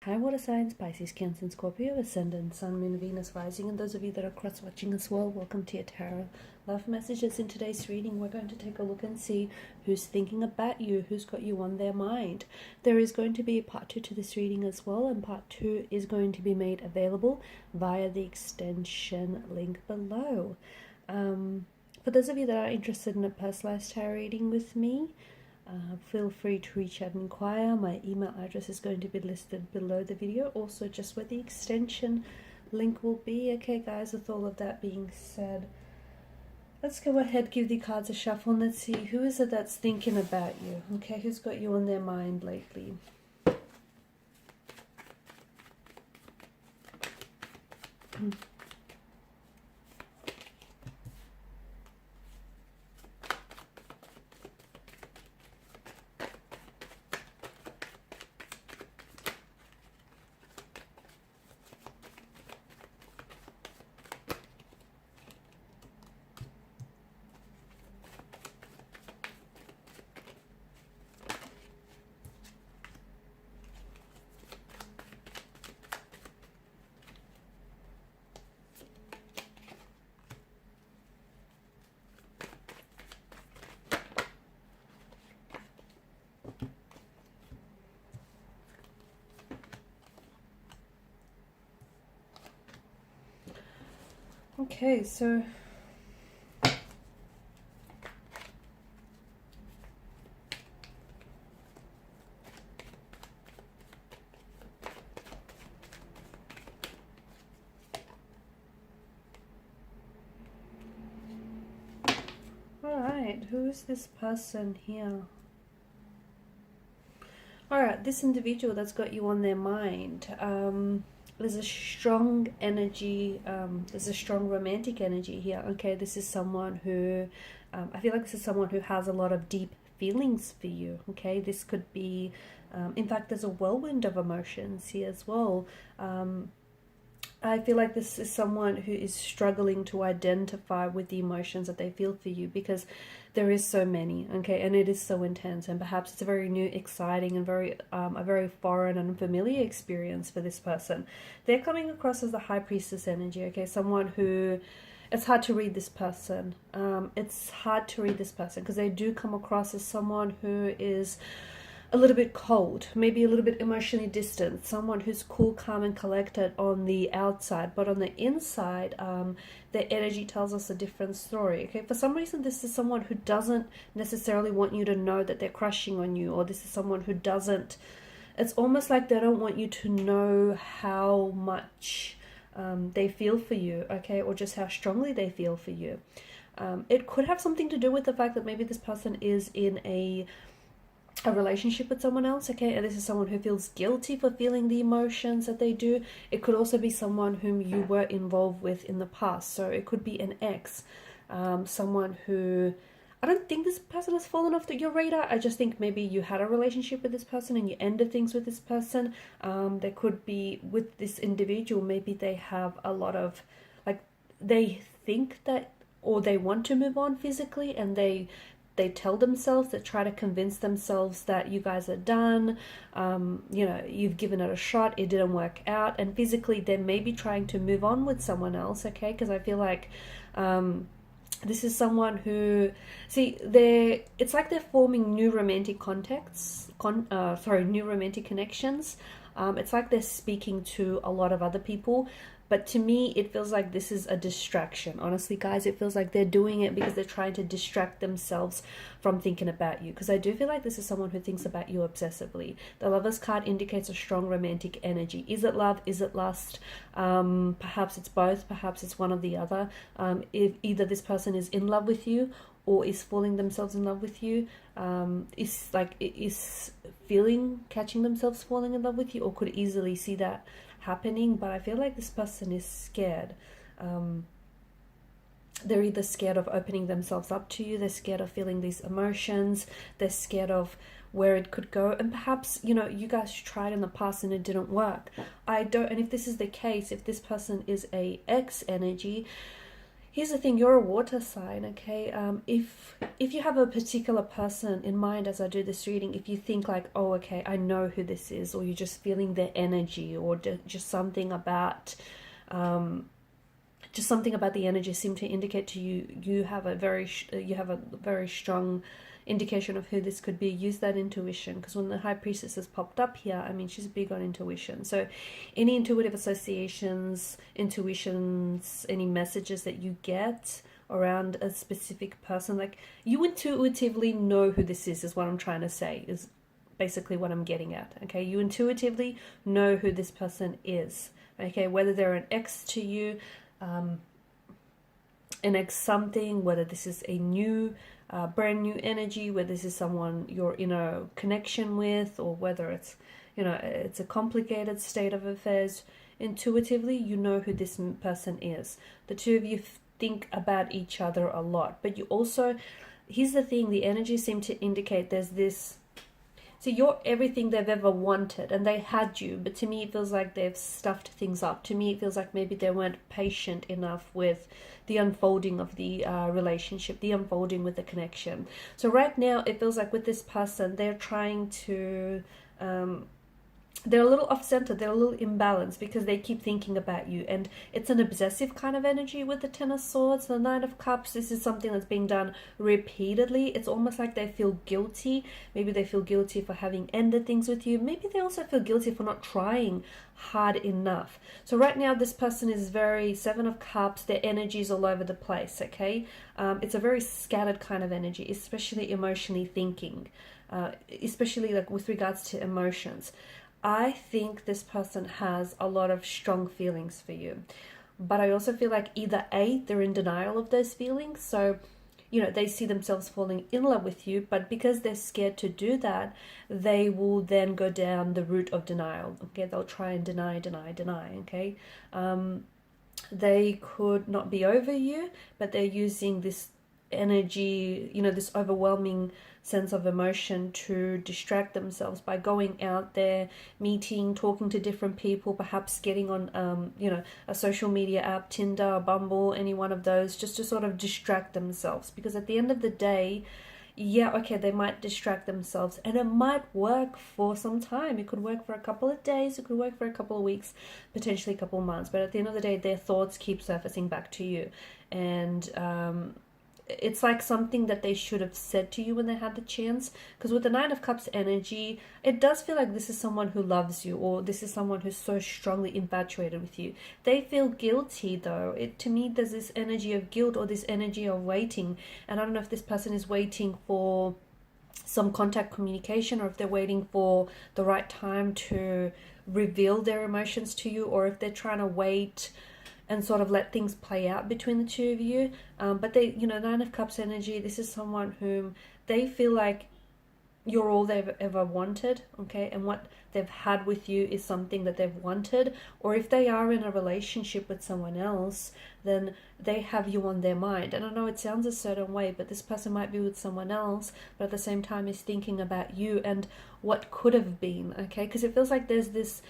Hi, water signs, Pisces, Cancer, and Scorpio, Ascendant, Sun, Moon, Venus, Rising, and those of you that are cross-watching as well, welcome to your tarot love messages. In today's reading, we're going to take a look and see who's thinking about you, who's got you on their mind. There is going to be a part 2 to this reading as well, and part 2 is going to be made available via the extension link below. For those of you that are interested in a personalized tarot reading with me, feel free to reach out and inquire. My email address is going to be listed below the video, also just where the extension link will be. Okay guys, with all of that being said, let's go ahead, give the cards a shuffle, and let's see who is it that's thinking about you. Okay, who's got you on their mind lately? Okay, so alright, who is this person here? Alright, this individual that's got you on their mind, there's a strong energy, there's a strong romantic energy here. Okay, this is someone who, I feel like this is someone who has a lot of deep feelings for you. Okay, this could be, in fact, there's a whirlwind of emotions here as well. I feel like this is someone who is struggling to identify with the emotions that they feel for you, because there is so many, okay, and it is so intense, and perhaps it's a very new, exciting, and very a very foreign and unfamiliar experience for this person. They're coming across as the High Priestess energy, okay, someone who, it's hard to read this person. It's hard to read this person because they do come across as someone who is a little bit cold, maybe a little bit emotionally distant, someone who's cool, calm, and collected on the outside, but on the inside, their energy tells us a different story. Okay, for some reason, this is someone who doesn't necessarily want you to know that they're crushing on you, or this is someone who doesn't, it's almost like they don't want you to know how much they feel for you, okay, or just how strongly they feel for you. It could have something to do with the fact that maybe this person is in a relationship with someone else, okay, and this is someone who feels guilty for feeling the emotions that they do. It could also be someone whom you were involved with in the past, so it could be an ex, someone who, I don't think this person has fallen off your radar. I just think maybe you had a relationship with this person and you ended things with this person. There could be, with this individual, maybe they have a lot of, like, they think that, or they want to move on physically, and they tell themselves, that try to convince themselves that you guys are done, you know, you've given it a shot, it didn't work out, and physically they may be trying to move on with someone else, okay, because I feel like this is someone who, see, it's like they're forming new romantic new romantic connections. It's like they're speaking to a lot of other people, but to me, it feels like this is a distraction. Honestly, guys, it feels like they're doing it because they're trying to distract themselves from thinking about you. Because I do feel like this is someone who thinks about you obsessively. The Lover's card indicates a strong romantic energy. Is it love? Is it lust? Perhaps it's both. Perhaps it's one or the other. If either this person is in love with you or is falling themselves in love with you, is catching themselves falling in love with you, or could easily see that happening. But I feel like this person is scared. They're either scared of opening themselves up to you, they're scared of feeling these emotions, they're scared of where it could go, and perhaps, you know, you guys tried in the past and it didn't work. And if this is the case, if this person is a ex energy, Here's the thing, you're a water sign, okay? If you have a particular person in mind as I do this reading, if you think like, oh, okay, I know who this is, or you're just feeling their energy, or just something about the energy seem to indicate to you you have a very strong indication of who this could be, use that intuition. Because when the High Priestess has popped up here, I mean, she's big on intuition. So any intuitive associations, intuitions, any messages that you get around a specific person, like, you intuitively know who this is what I'm trying to say, is basically what I'm getting at. Okay, you intuitively know who this person is. Okay, whether they're an ex to you, an ex something, whether this is a new brand new energy, whether this is someone you're in a connection with, or whether it's, you know, it's a complicated state of affairs, intuitively you know who this person is. The two of you think about each other a lot, but you also, here's the thing, the energy seem to indicate there's this, so you're everything they've ever wanted, and they had you, but to me it feels like they've stuffed things up. To me it feels like maybe they weren't patient enough with the unfolding of the relationship, the unfolding with the connection. So right now it feels like with this person, they're trying to they're a little off-center, they're a little imbalanced, because they keep thinking about you, and it's an obsessive kind of energy with the Ten of Swords, the Nine of Cups. This is something that's being done repeatedly. It's almost like they feel guilty. Maybe they feel guilty for having ended things with you. Maybe they also feel guilty for not trying hard enough. So right now this person is very Seven of Cups, their energy is all over the place, okay? It's a very scattered kind of energy, especially emotionally thinking, especially like with regards to emotions. I think this person has a lot of strong feelings for you, but I also feel like either A, they're in denial of those feelings, so, you know, they see themselves falling in love with you, but because they're scared to do that, they will then go down the route of denial. Okay, they'll try and deny. Okay, they could not be over you, but they're using this energy, you know, this overwhelming sense of emotion to distract themselves by going out there, meeting, talking to different people, perhaps getting on you know, a social media app, Tinder, Bumble, any one of those, just to sort of distract themselves. Because at the end of the day, yeah, okay, they might distract themselves, and it might work for some time. It could work for a couple of days, it could work for a couple of weeks, potentially a couple of months, but at the end of the day, their thoughts keep surfacing back to you. And it's like something that they should have said to you when they had the chance. Because with the Nine of Cups energy, it does feel like this is someone who loves you, or this is someone who's so strongly infatuated with you. They feel guilty though. To me, there's this energy of guilt, or this energy of waiting. And I don't know if this person is waiting for some contact communication, or if they're waiting for the right time to reveal their emotions to you, or if they're trying to wait and sort of let things play out between the two of you. But they, you know, Nine of Cups energy, this is someone whom they feel like you're all they've ever wanted, okay? And what they've had with you is something that they've wanted. Or if they are in a relationship with someone else, then they have you on their mind. And I know it sounds a certain way, but this person might be with someone else, but at the same time is thinking about you and what could have been, okay? Because it feels like there's this,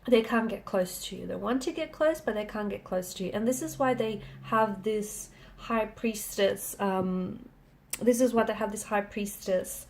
they can't get close to you. They want to get close, but they can't get close to you. And this is why they have this High Priestess, this is why they have this High Priestess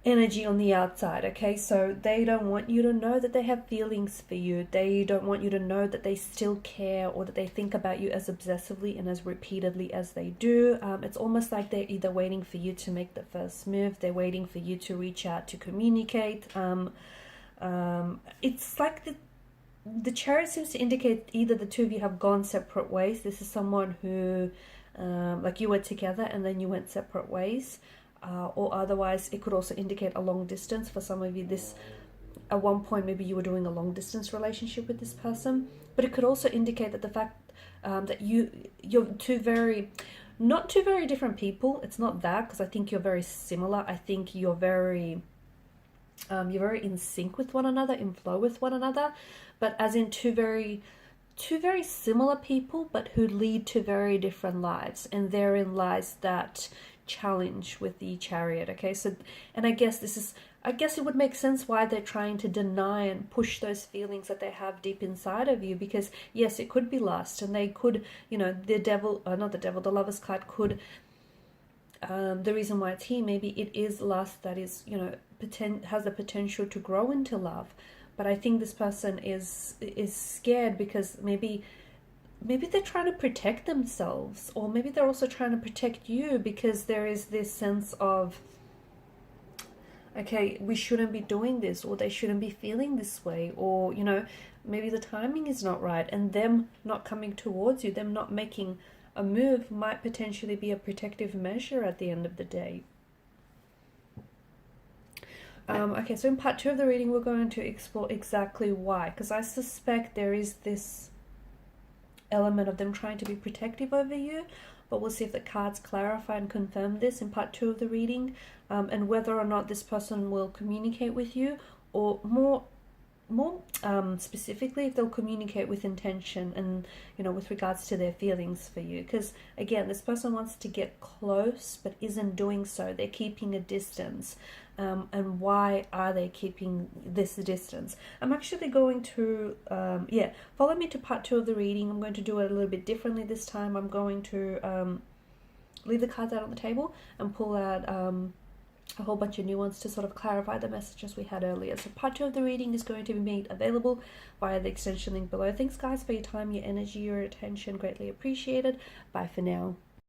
energy on the outside, okay? So they don't want you to know that they have feelings for you. They don't want you to know that they still care, or that they think about you as obsessively and as repeatedly as they do. It's almost like they're either waiting for you to make the first move, they're waiting for you to reach out to communicate. It's like the Chariot seems to indicate either the two of you have gone separate ways. This is someone who, like, you were together and then you went separate ways, or otherwise it could also indicate a long distance. For some of you, this, at one point maybe you were doing a long distance relationship with this person, but it could also indicate that the fact that you're not two very different people. It's not that, because I think you're very similar. I think you're very in sync with one another, in flow with one another, but as in two very similar people, but who lead to very different lives. And therein lies that challenge with the Chariot, okay? So, and I guess this is, I guess it would make sense why they're trying to deny and push those feelings that they have deep inside of you, because yes, it could be lust, and they could, you know, the devil, not the devil, the Lover's card could, the reason why it's here, maybe it is lust that is, you know, has the potential to grow into love. But I think this person is scared because maybe they're trying to protect themselves, or maybe they're also trying to protect you, because there is this sense of, okay, we shouldn't be doing this, or they shouldn't be feeling this way, or, you know, maybe the timing is not right, and them not coming towards you, them not making a move might potentially be a protective measure at the end of the day. Okay, so in part 2 of the reading, we're going to explore exactly why, because I suspect there is this element of them trying to be protective over you, but we'll see if the cards clarify and confirm this in part 2 of the reading, and whether or not this person will communicate with you, or more specifically, if they'll communicate with intention and, you know, with regards to their feelings for you. Because again, this person wants to get close but isn't doing so. They're keeping a distance. And why are they keeping this distance? I'm actually going to follow me to part 2 of the reading. I'm going to do it a little bit differently this time. I'm going to leave the cards out on the table and pull out a whole bunch of new ones to sort of clarify the messages we had earlier. So part 2 of the reading is going to be made available via the extension link below. Thanks guys for your time, your energy, your attention, greatly appreciated. Bye for now.